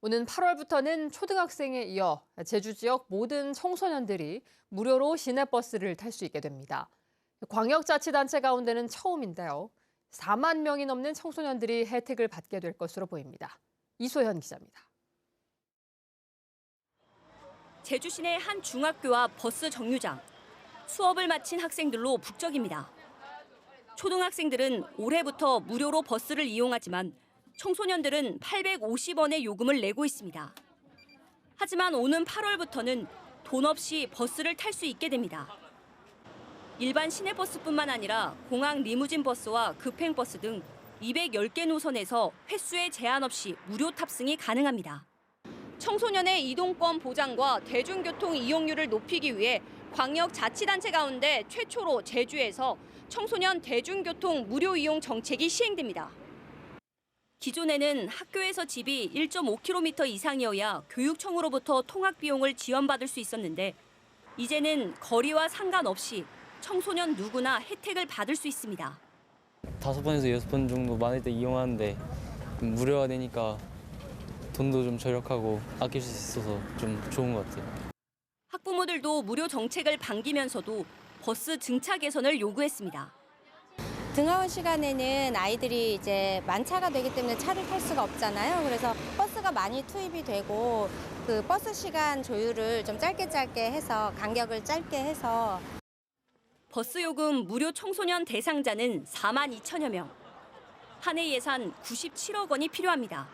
오는 8월부터는 초등학생에 이어 제주 지역 모든 청소년들이 무료로 시내버스를 탈 수 있게 됩니다. 광역자치단체 가운데는 처음인데요. 4만 명이 넘는 청소년들이 혜택을 받게 될 것으로 보입니다. 이소연 기자입니다. 제주 시내 한 중학교 앞 버스 정류장. 수업을 마친 학생들로 북적입니다. 초등학생들은 올해부터 무료로 버스를 이용하지만 청소년들은 850원의 요금을 내고 있습니다. 하지만 오는 8월부터는 돈 없이 버스를 탈 수 있게 됩니다. 일반 시내버스뿐만 아니라 공항 리무진 버스와 급행버스 등 210개 노선에서 횟수에 제한 없이 무료 탑승이 가능합니다. 청소년의 이동권 보장과 대중교통 이용률을 높이기 위해 광역자치단체 가운데 최초로 제주에서 청소년 대중교통 무료 이용 정책이 시행됩니다. 기존에는 학교에서 집이 1.5km 이상이어야 교육청으로부터 통학 비용을 지원받을 수 있었는데 이제는 거리와 상관없이 청소년 누구나 혜택을 받을 수 있습니다. 5번에서 6번 정도 많을 때 이용하는데 무료가 되니까 돈도 좀 절약하고 아낄 수 있어서 좀 좋은 것 같아요. 학부모들도 무료 정책을 반기면서도 버스 승차 개선을 요구했습니다. 등하원 시간에는 아이들이 이제 만차가 되기 때문에 차를 탈 수가 없잖아요. 그래서 버스가 많이 투입이 되고 그 버스 시간 조율을 좀 짧게 해서 간격을 짧게 해서 버스 요금 무료 청소년 대상자는 4만 2천여 명. 한 해 예산 97억 원이 필요합니다.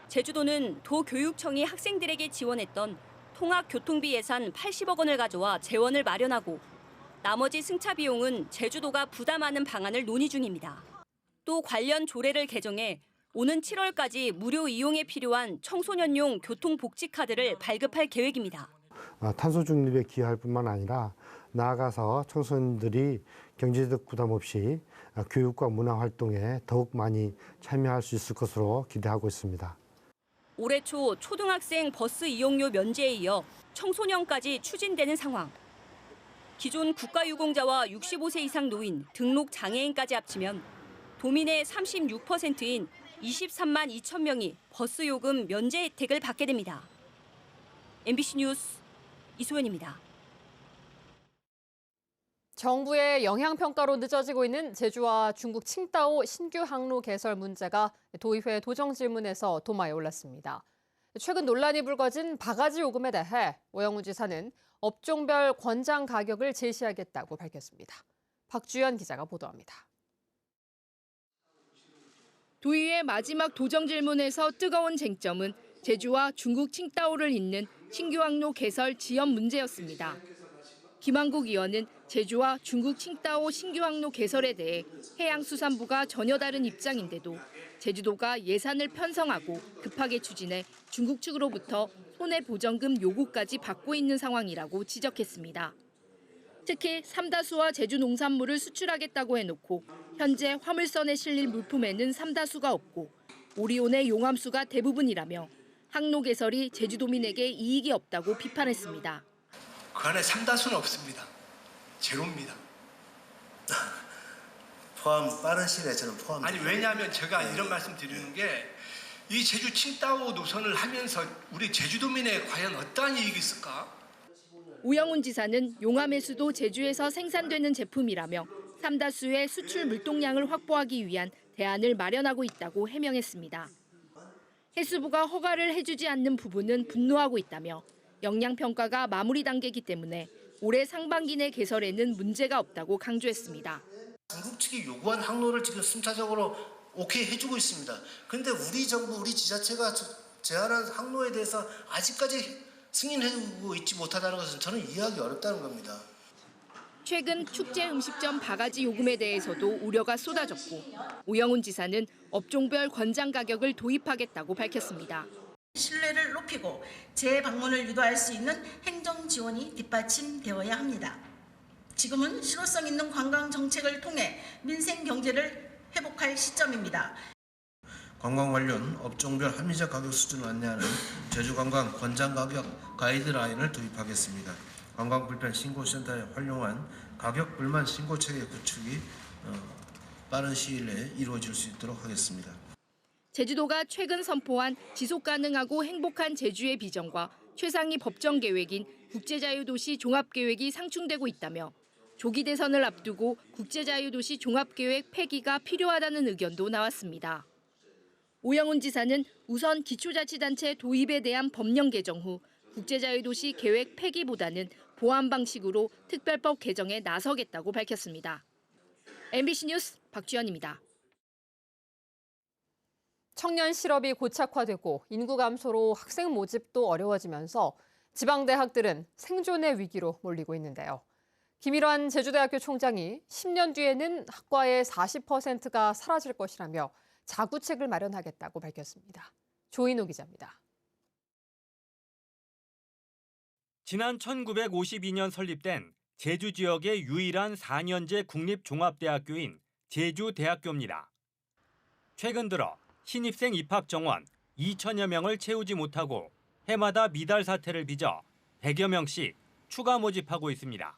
제주도는 도교육청이 학생들에게 지원했던 통학교통비 예산 80억 원을 가져와 재원을 마련하고 나머지 승차 비용은 제주도가 부담하는 방안을 논의 중입니다. 또 관련 조례를 개정해 오는 7월까지 무료 이용에 필요한 청소년용 교통복지카드를 발급할 계획입니다. 탄소 중립에 기여할 뿐만 아니라 나아가서 청소년들이 경제적 부담 없이 교육과 문화 활동에 더욱 많이 참여할 수 있을 것으로 기대하고 있습니다. 올해 초 초등학생 버스 이용료 면제에 이어 청소년까지 추진되는 상황. 기존 국가유공자와 65세 이상 노인, 등록 장애인까지 합치면 도민의 36%인 23만 2천 명이 버스 요금 면제 혜택을 받게 됩니다. MBC 뉴스 이소연입니다. 정부의 영향평가로 늦어지고 있는 제주와 중국 칭다오 신규 항로 개설 문제가 도의회 도정질문에서 도마에 올랐습니다. 최근 논란이 불거진 바가지 요금에 대해 오영훈 지사는 업종별 권장 가격을 제시하겠다고 밝혔습니다. 박주연 기자가 보도합니다. 도의회 마지막 도정질문에서 뜨거운 쟁점은 제주와 중국 칭다오를 잇는 신규 항로 개설 지연 문제였습니다. 김한국 의원은 제주와 중국 칭다오 신규 항로 개설에 대해 해양수산부가 전혀 다른 입장인데도 제주도가 예산을 편성하고 급하게 추진해 중국 측으로부터 손해보전금 요구까지 받고 있는 상황이라고 지적했습니다. 특히 삼다수와 제주 농산물을 수출하겠다고 해놓고 현재 화물선에 실릴 물품에는 삼다수가 없고 오리온의 용암수가 대부분이라며 항로 개설이 제주도민에게 이익이 없다고 비판했습니다. 그 안에 삼다수는 없습니다. 제로입니다. 빠른 시일에 저는 포함. 아니 왜냐하면 제가 이런 말씀 드리는 게 이 제주 칭다오 노선을 하면서 우리 제주도민에 과연 어떠한 이익이 있을까? 오영훈 지사는 용암의 수도 제주에서 생산되는 제품이라며 삼다수의 수출 물동량을 확보하기 위한 대안을 마련하고 있다고 해명했습니다. 해수부가 허가를 해주지 않는 부분은 분노하고 있다며 영양평가가 마무리 단계이기 때문에 올해 상반기 내 개설에는 문제가 없다고 강조했습니다. 중국 측이 요구한 항로를 지금 순차적으로 오케이 해주고 있습니다. 그런데 우리 정부, 우리 지자체가 제안한 항로에 대해서 아직까지 승인해주고 있지 못하다는 것은 저는 이해하기 어렵다는 겁니다. 최근 축제 음식점 바가지 요금에 대해서도 우려가 쏟아졌고 오영훈 지사는 업종별 권장 가격을 도입하겠다고 밝혔습니다. 신뢰를 높이고 재방문을 유도할 수 있는 행정 지원이 뒷받침되어야 합니다. 지금은 실효성 있는 관광 정책을 통해 민생 경제를 회복할 시점입니다. 관광 관련 업종별 합리적 가격 수준을 안내하는 제주관광 권장 가격 가이드라인을 도입하겠습니다. 관광 불편 신고센터에 활용한 가격 불만 신고 체계 구축이 빠른 시일 내에 이루어질 수 있도록 하겠습니다. 제주도가 최근 선포한 지속가능하고 행복한 제주의 비전과 최상위 법정 계획인 국제자유도시 종합계획이 상충되고 있다며 조기 대선을 앞두고 국제자유도시 종합계획 폐기가 필요하다는 의견도 나왔습니다. 오영훈 지사는 우선 기초자치단체 도입에 대한 법령 개정 후 국제자유도시 계획 폐기보다는 보완 방식으로 특별법 개정에 나서겠다고 밝혔습니다. MBC 뉴스 박주연입니다. 청년 실업이 고착화되고 인구 감소로 학생 모집도 어려워지면서 지방대학들은 생존의 위기로 몰리고 있는데요. 김일환 제주대학교 총장이 10년 뒤에는 학과의 40%가 사라질 것이라며 자구책을 마련하겠다고 밝혔습니다. 조인호 기자입니다. 지난 1952년 설립된 제주 지역의 유일한 4년제 국립종합대학교인 제주대학교입니다. 최근 들어 신입생 입학 정원 2천여 명을 채우지 못하고 해마다 미달 사태를 빚어 100여 명씩 추가 모집하고 있습니다.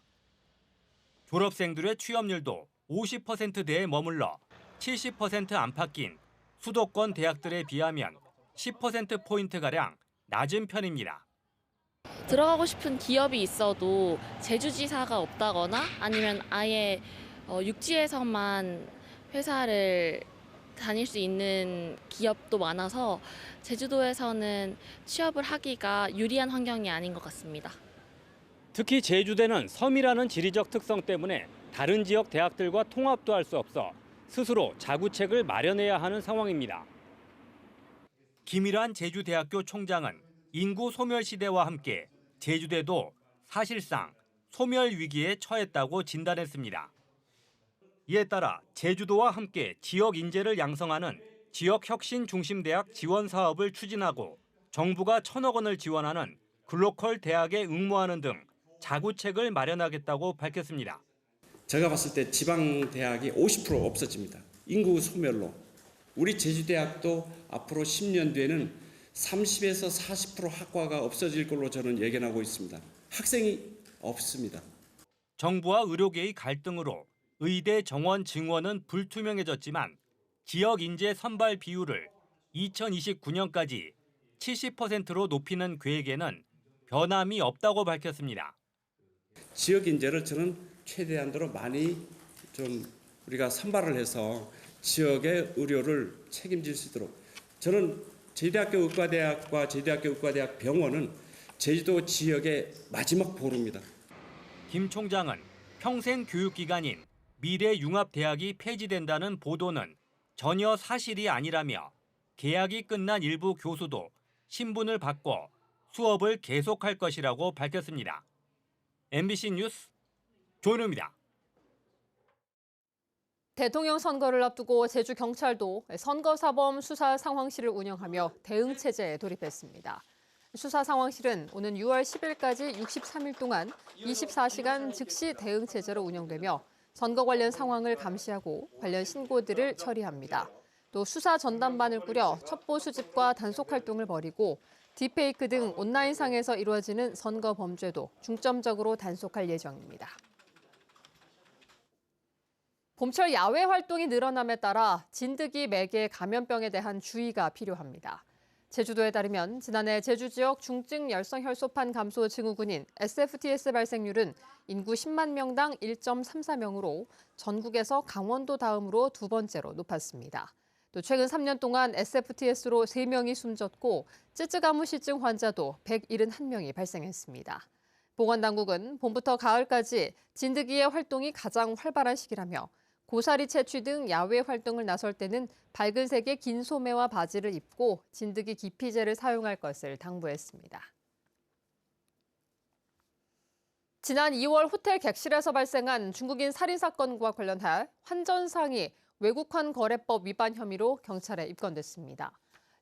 졸업생들의 취업률도 50%대에 머물러 70% 안팎인 수도권 대학들에 비하면 10%포인트가량 낮은 편입니다. 들어가고 싶은 기업이 있어도 제주지사가 없다거나 아니면 아예 육지에서만 회사를 다닐 수 있는 기업도 많아서 제주도에서는 취업을 하기가 유리한 환경이 아닌 것 같습니다. 특히 제주대는 섬이라는 지리적 특성 때문에 다른 지역 대학들과 통합도 할 수 없어 스스로 자구책을 마련해야 하는 상황입니다. 김일환 제주대학교 총장은 인구 소멸 시대와 함께 제주대도 사실상 소멸 위기에 처했다고 진단했습니다. 이에 따라 제주도와 함께 지역 인재를 양성하는 지역혁신 중심대학 지원 사업을 추진하고 정부가 1,000억 원을 지원하는 글로컬 대학에 응모하는 등 자구책을 마련하겠다고 밝혔습니다. 제가 봤을 때 지방 대학이 50% 없어집니다. 인구 소멸로. 우리 제주대학도 앞으로 10년 뒤에는 30에서 40% 학과가 없어질 걸로 저는 예견하고 있습니다. 학생이 없습니다. 정부와 의료계의 갈등으로 의대 정원 증원은 불투명해졌지만 지역 인재 선발 비율을 2029년까지 70%로 높이는 계획에는 변함이 없다고 밝혔습니다. 지역 인재를 저는 최대한도로 많이 좀 우리가 선발을 해서 지역의 의료를 책임질 수 있도록 저는 제주대학교 의과대학과 제주대학교 의과대학 병원은 제주도 지역의 마지막 보루입니다. 김 총장은 평생 교육기관인 미래융합대학이 폐지된다는 보도는 전혀 사실이 아니라며 계약이 끝난 일부 교수도 신분을 바꿔 수업을 계속할 것이라고 밝혔습니다. MBC 뉴스 조인호입니다. 대통령 선거를 앞두고 제주경찰도 선거사범 수사 상황실을 운영하며 대응 체제에 돌입했습니다. 수사 상황실은 오는 6월 10일까지 63일 동안 24시간 즉시 대응 체제로 운영되며 선거 관련 상황을 감시하고 관련 신고들을 처리합니다. 또 수사 전담반을 꾸려 첩보 수집과 단속 활동을 벌이고 딥페이크 등 온라인상에서 이루어지는 선거 범죄도 중점적으로 단속할 예정입니다. 봄철 야외 활동이 늘어남에 따라 진드기, 매개, 감염병에 대한 주의가 필요합니다. 제주도에 따르면 지난해 제주 지역 중증 열성 혈소판 감소 증후군인 SFTS 발생률은 인구 10만 명당 1.34명으로 전국에서 강원도 다음으로 두 번째로 높았습니다. 또 최근 3년 동안 SFTS로 3명이 숨졌고 쯔쯔가무실증 환자도 171명이 발생했습니다. 보건당국은 봄부터 가을까지 진드기의 활동이 가장 활발한 시기라며 고사리 채취 등 야외 활동을 나설 때는 밝은 색의 긴 소매와 바지를 입고 진드기 기피제를 사용할 것을 당부했습니다. 지난 2월 호텔 객실에서 발생한 중국인 살인 사건과 관련해 환전상이 외국환 거래법 위반 혐의로 경찰에 입건됐습니다.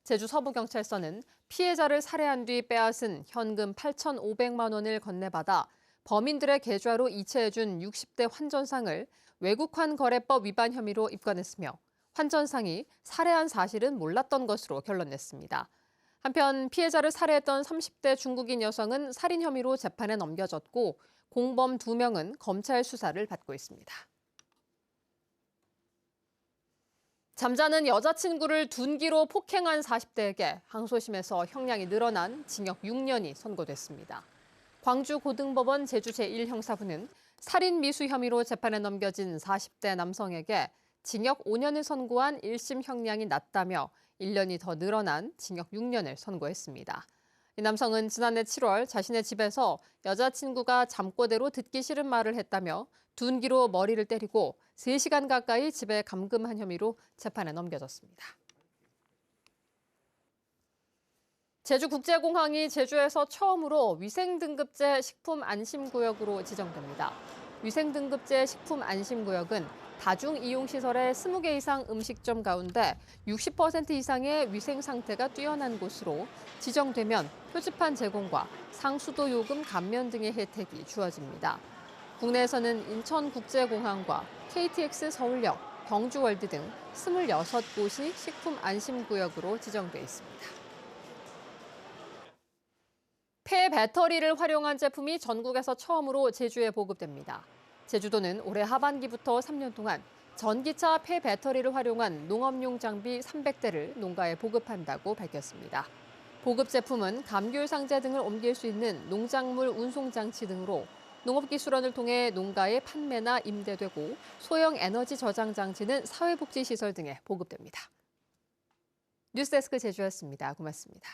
제주 서부경찰서는 피해자를 살해한 뒤 빼앗은 현금 8,500만 원을 건네받아 범인들의 계좌로 이체해준 60대 환전상을 외국환 거래법 위반 혐의로 입건했으며 환전상이 살해한 사실은 몰랐던 것으로 결론냈습니다. 한편 피해자를 살해했던 30대 중국인 여성은 살인 혐의로 재판에 넘겨졌고 공범 2명은 검찰 수사를 받고 있습니다. 잠자는 여자친구를 둔기로 폭행한 40대에게 항소심에서 형량이 늘어난 징역 6년이 선고됐습니다. 광주고등법원 제주 제1형사부는 살인 미수 혐의로 재판에 넘겨진 40대 남성에게 징역 5년을 선고한 1심 형량이 낮다며 1년이 더 늘어난 징역 6년을 선고했습니다. 이 남성은 지난해 7월 자신의 집에서 여자친구가 잠꼬대로 듣기 싫은 말을 했다며 둔기로 머리를 때리고 3시간 가까이 집에 감금한 혐의로 재판에 넘겨졌습니다. 제주국제공항이 제주에서 처음으로 위생등급제 식품안심구역으로 지정됩니다. 위생등급제 식품안심구역은 다중이용시설의 20개 이상 음식점 가운데 60% 이상의 위생 상태가 뛰어난 곳으로 지정되면 표지판 제공과 상수도 요금 감면 등의 혜택이 주어집니다. 국내에서는 인천국제공항과 KTX 서울역, 경주월드 등 26곳이 식품안심구역으로 지정돼 있습니다. 폐배터리를 활용한 제품이 전국에서 처음으로 제주에 보급됩니다. 제주도는 올해 하반기부터 3년 동안 전기차 폐배터리를 활용한 농업용 장비 300대를 농가에 보급한다고 밝혔습니다. 보급 제품은 감귤 상자 등을 옮길 수 있는 농작물 운송장치 등으로 농업기술원을 통해 농가에 판매나 임대되고 소형 에너지 저장 장치는 사회복지시설 등에 보급됩니다. 뉴스데스크 제주였습니다. 고맙습니다.